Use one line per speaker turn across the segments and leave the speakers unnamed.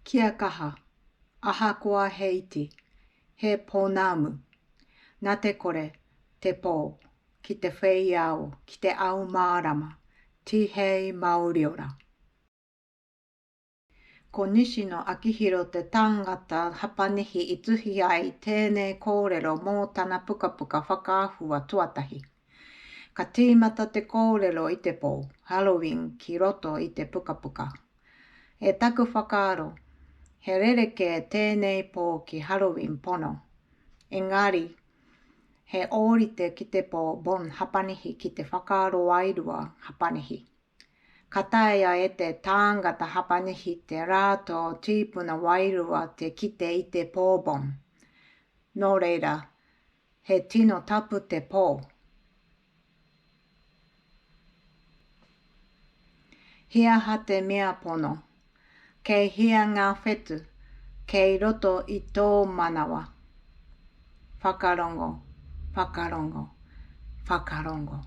Kia kaha, ahakoa he iti, he ponamu, nā te kore, te pō, ki te whei ao, ki te au mārama, tihei Maoriora. Ko Nishino Akihiro te tangata hapanihi I tuhi ai tēnei kōrero mō tana pukapuka whakaahua tuatahi. Ka tīmata te kōrero I te pō, Halloween ki roto I te pukapuka. E taku whakaaro, he rereke tēnei pō ki Halloween pono. Engari, he ōrite ki te pō bon hapanihi ki te whakaaro wairua hapanihi. Ka taea e te tāngata hapanihi te rātou tīpuna wairua te kite I te pōbon. Nō reira, he tino tapu te pō. Hia ha te mea pono, kei hia ngā whetu, kei roto I tō manawa. Whakarongo, whakarongo, whakarongo.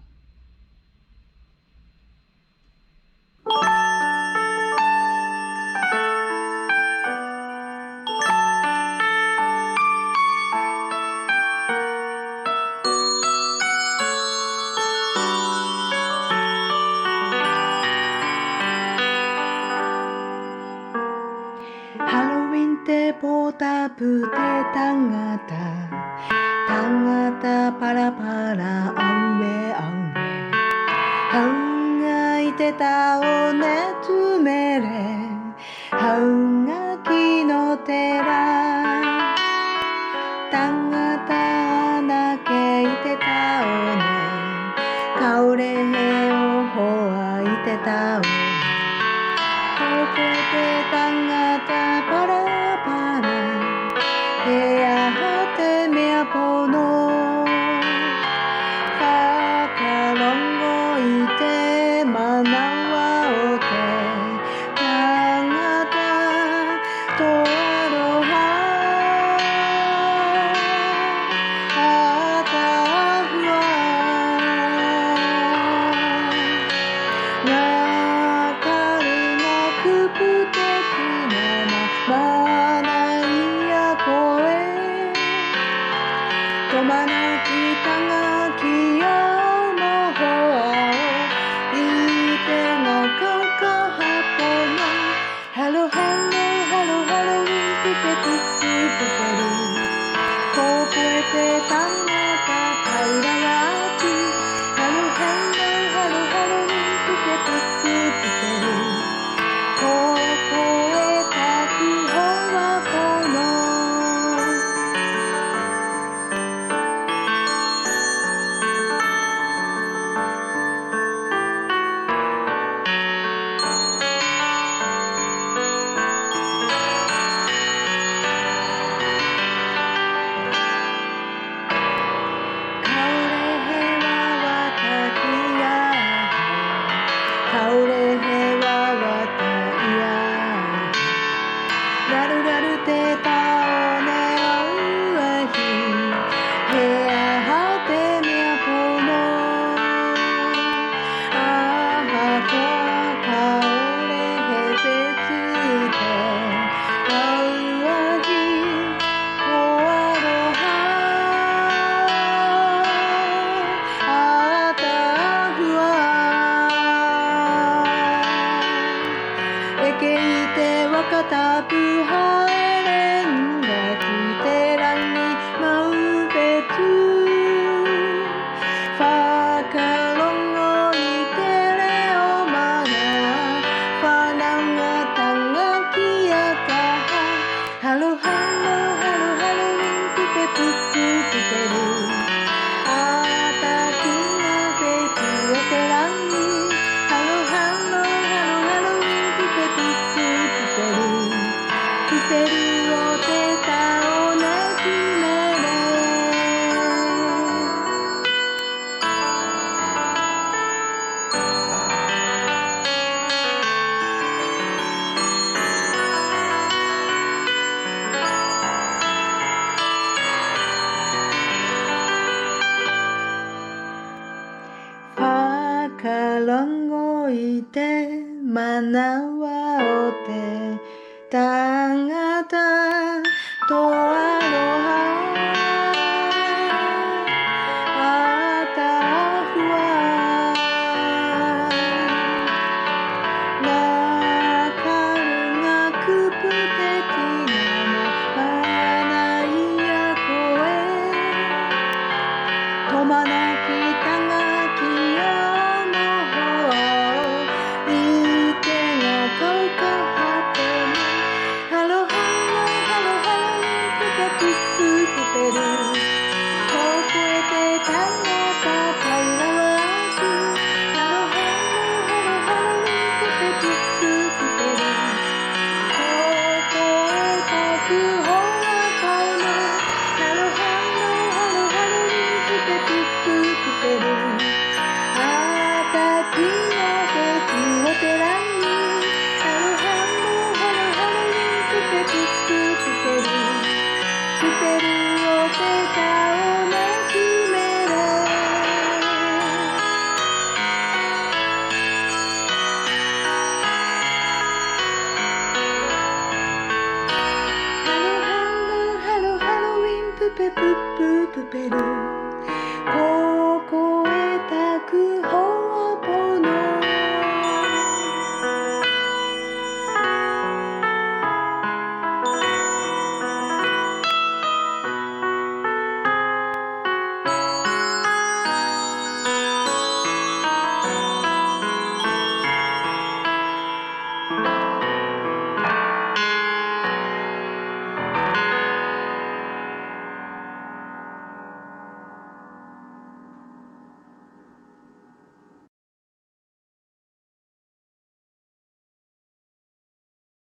Halloween te pōtapu te tangata, tangata parapara aue aue. Haunga I te taone tumere, haunga ki no te rā. Tangata anake I te taone, kaore he ohoa I te taone. Hoko te tangata parapara, he aha te mea pono. Whakarongo I te manawa o te tangata toaroha. Atahua. Ngā karunga kupu te tinana, mana ia koe. Tomana ki tanga ki au moho ao, I te ngā kaukaha pono. Hello, hello, hello, Halloween, puke puku pukeru. Kōpue te tangata kairawa atu. Hello, hello, hello, Halloween, puke puku pukeru. Kōpue taku hoa pono. Kaore he wawata ki aho, kaore he wawata I aho. Raru raru te taone auahi, he aha te mea pono. Aha koa kaore he petu te auahi, koaroha. Atahua. Eke I te wakatapu haerenga ki te rangi maupetu. Whakarongo I te reo mana, whananga tanga ki a kaha. Hello, hello, hello, Halloween, puke puku pukeru. Atakunga whetu o te rangi. Hello, hello, hello, Halloween, puke puku pukeru. Pukeru o te taone tumere. Whakarongo I te manawa o te タンガタとアロハアタフワラカルガクプテティナナハナイヤコエトマナキタガキヨのほイテガカウカハテナハロハロハロハロプペプププペルコプエテタンガタタイラワンシハロハロハロハロプペプププペルココエタクホラコノハロハロハロハロプペプププペルアタキノセキオテランニハロハロハロハロプペプププペルスペルをペタをなしめろハロハロハロハロウィンプペプププペル